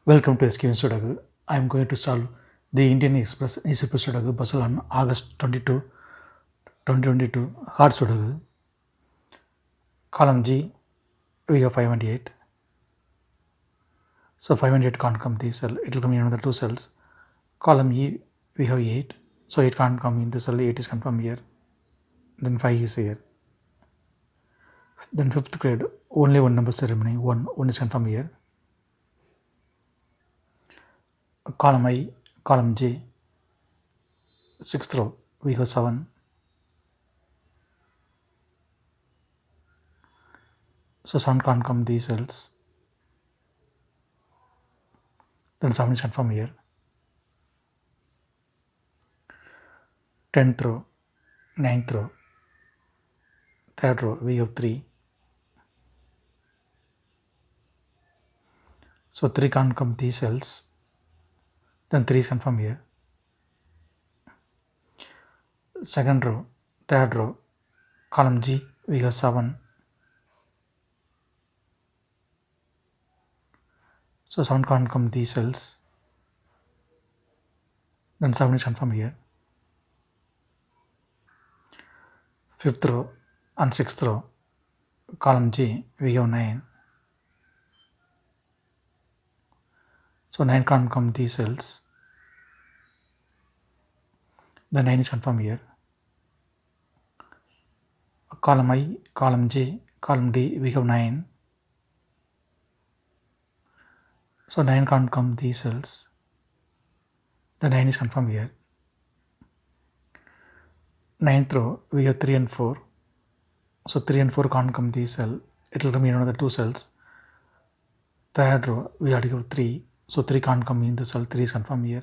Welcome to SkVm Sudoku. I am going to solve the Indian Express Sudoku puzzle on August 22, 2022 hard Sudoku. Column G, we have 5 and 8. So 5 and 8 can't come this cell, it will come in another two cells. Column E, we have 8. So 8 can't come in this cell, 8 is confirmed here. Then 5 is here. Then 5th grade, only one number is remaining, 1 is confirmed here. Column I, column J, 6th row, we have 7. So 7 can't come these cells. Then 7 is confirmed here. 10th row, 9th row, 3rd row, we have 3. So 3 can't come these cells. Then 3 is confirmed here. 2nd row, 3rd row, column G, we have 7. So 7 can't come these cells. Then 7 is confirmed here. 5th row and 6th row, column G, we have 9. So 9 can't come these cells. Then 9 is confirmed here. Column I, column J, column D, we have 9. So 9 can't come these cells. The 9 is confirmed here. 9th row, we have 3 and 4. So 3 and 4 can't come these cells. It will remain another 2 cells. 3rd row, we already have 3. So 3 can't come in the cell. 3 is confirmed here.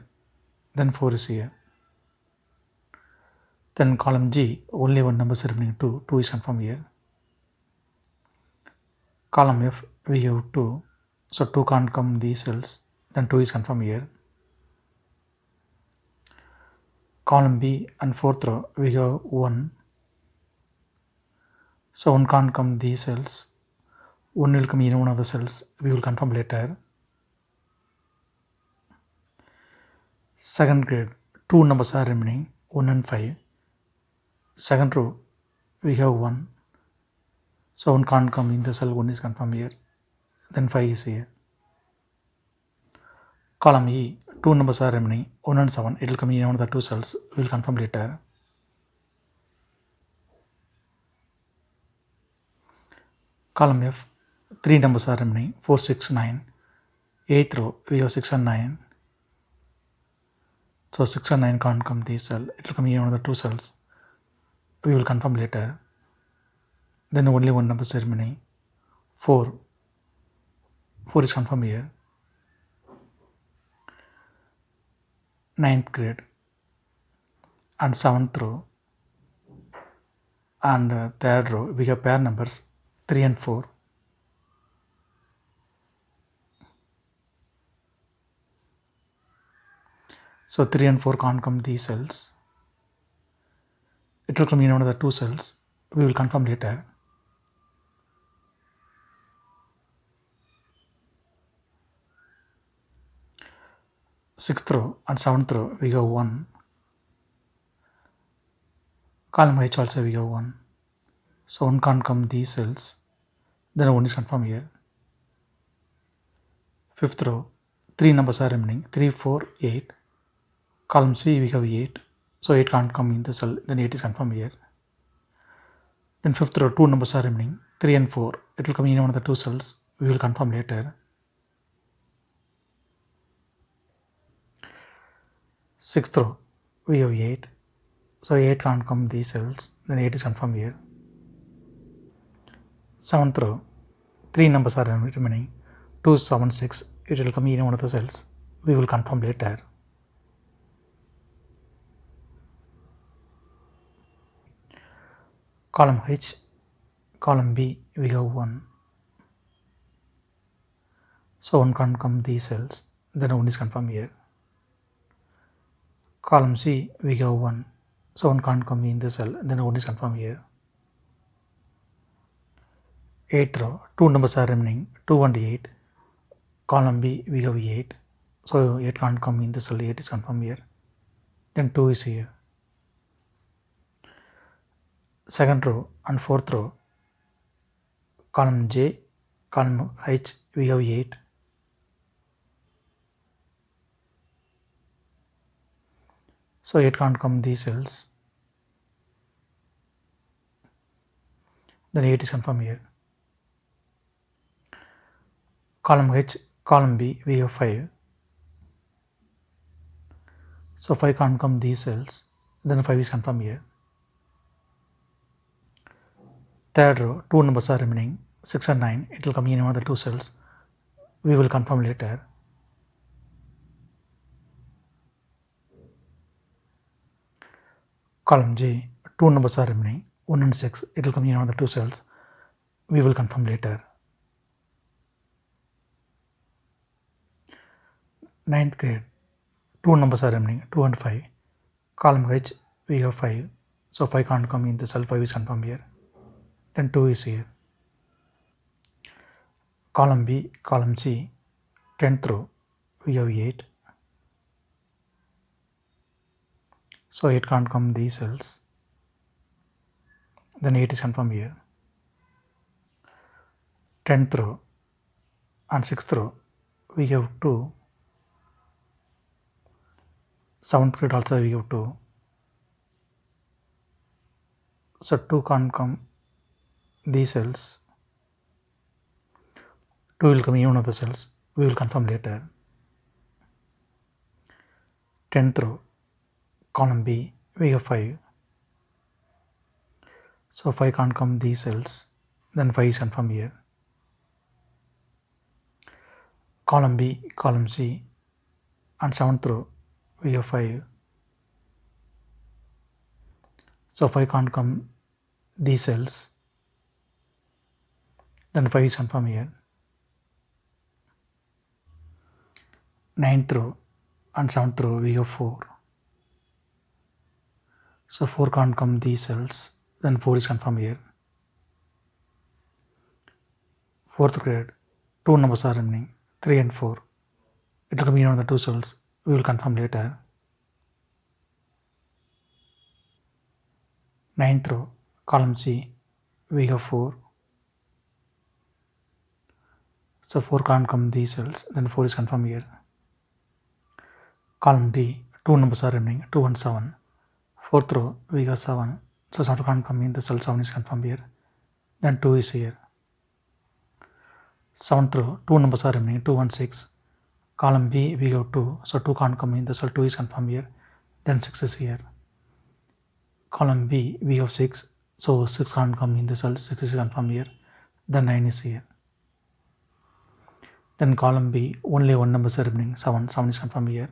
Then 4 is here. Then column G, only one number is remaining 2. 2 is confirmed here. Column F, we have 2. So 2 can't come these cells. Then 2 is confirmed here. Column B and 4th row, we have 1. So 1 can't come these cells. 1 will come in one of the cells. We will confirm later. 2nd grade, 2 numbers are remaining, 1 and 5. 2nd row, we have 1. So 1 can't come in the cell, 1 is confirmed here. Then 5 is here. Column E, 2 numbers are remaining, 1 and 7. It will come in one of the 2 cells. We will confirm later. Column F, 3 numbers are remaining, 4, 6, 9. 8th row, we have 6 and 9. So 6 and 9 can't come this cell. It will come in one of the 2 cells. We will confirm later. Then only one number is remaining, 4. 4 is confirmed here. 9th grade and 7th row and 3rd row, we have pair numbers 3 and 4. So 3 and 4 can't come these cells. It will come in one of the 2 cells. We will confirm later. Sixth row and 7th row, we have 1. Column H also we have 1. So 1 can't come these cells. Then 1 is confirmed here. 5th row, 3 numbers are remaining, 3, 4, 8. Column C, we have 8. So 8 can't come in the cell. Then 8 is confirmed here. Then 5th row, 2 numbers are remaining, 3 and 4. It will come in one of the 2 cells. We will confirm later. 6th row, we have 8. So 8 can't come these cells. Then 8 is confirmed here. 7th row, 3 numbers are remaining, 2, 7, 6. It will come in one of the cells. We will confirm later. Column H, column B, we have 1. So 1 can't come these cells. Then 1 is confirmed here. Column C, we have 1. So 1 can't come in the cell. Then 1 is confirmed here. 8th row, 2 numbers are remaining, 2 and 8. Column B, we have 8. So 8 can't come in the cell, 8 is confirmed here. Then 2 is here. Second row and fourth row, column J, column H, we have 8. So 8 can't come these cells. Then 8 is confirmed here. Column H, column B, we have 5. So 5 can't come these cells. Then 5 is confirmed here. Third row, 2 numbers are remaining, 6 and 9. It will come in one of the 2 cells. We will confirm later. Column J, 2 numbers are remaining, 1 and 6. It will come in one of the 2 cells. We will confirm later. Ninth grade, 2 numbers are remaining, 2 and 5. Column H, we have 5. So 5 can't come in the cell, 5 is confirmed here. Then 2 is here. Column B, column C, 10th row, we have 8. So 8 can't come these cells. Then 8 is confirmed here. 10th row and 6th row, we have 2. 7th grade also we have 2. So 2 can't come these cells. 2 will come in one of the cells. We will confirm later. 10th row, column B, we have 5. So 5 can't come these cells. Then 5 is confirmed here. Column B, column C, and 7th row, we have 5. So 5 can't come these cells. Then 5 is confirmed here. 9th row and 7th row, we have 4. So 4 can't come these cells. Then 4 is confirmed here. 4th grade, 2 numbers are remaining, 3 and 4. It will come in on the 2 cells. We will confirm later. 9th row, column C, we have 4. So 4 can't come these cells. Then 4 is confirmed here. Column D, 2 numbers are remaining, 2 and 7. 4th row, we have 7. So 7 can't come in the cell, 7 is confirmed here. Then 2 is here. 7th row, 2 numbers are remaining, 2 and 6. Column B, we have 2. So 2 can't come in the cell, 2 is confirmed here. Then 6 is here. Column B, we have 6. So 6 can't come in the cell, 6 is confirmed here. Then 9 is here. Then column B, only 1 number is remaining, 7. 7 is confirmed here.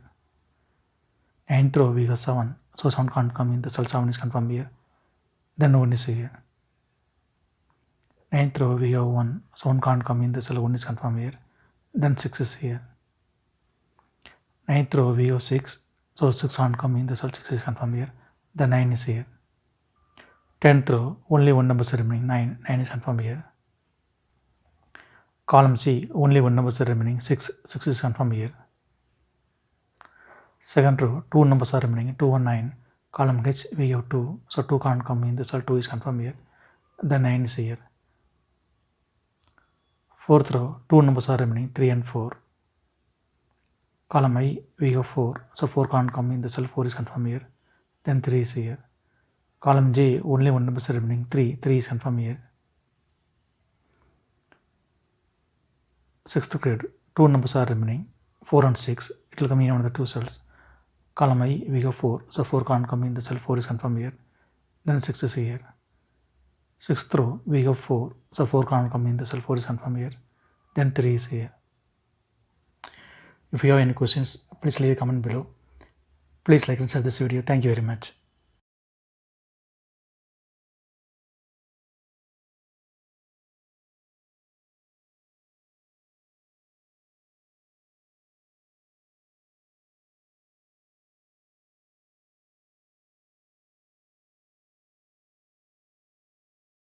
9th row, we have 7. So 7 can't come in the cell, 7 is confirmed here. Then 1 is here. 9th row, we have 1. So 1 can't come in the cell, 1 is confirmed here. Then 6 is here. 9th row, we have 6. So 6 can't come in the cell, 6 is confirmed here. Then 9 is here. 10th row, only 1 number is remaining, 9. 9 is confirmed here. Column C, only 1 number is remaining, 6. 6 is confirmed here. Second row, 2 numbers are remaining, 2 and 9. Column H, we have 2. So 2 can't come in the cell, 2 is confirmed here. Then 9 is here. Fourth row, 2 numbers are remaining, 3 and 4. Column I, we have 4. So 4 can't come in the cell, 4 is confirmed here. Then 3 is here. Column J, only 1 number is remaining, 3. 3 is confirmed here. 6th grade, 2 numbers are remaining, 4 and 6. It will come in one of the 2 cells. Column I, we have 4. So 4 can't come in the cell, 4 is confirmed here. Then 6 is here. 6th row, we have 4. So 4 can't come in the cell, 4 is confirmed here. Then 3 is here. If you have any questions, please leave a comment below. Please like and share this video. Thank you very much.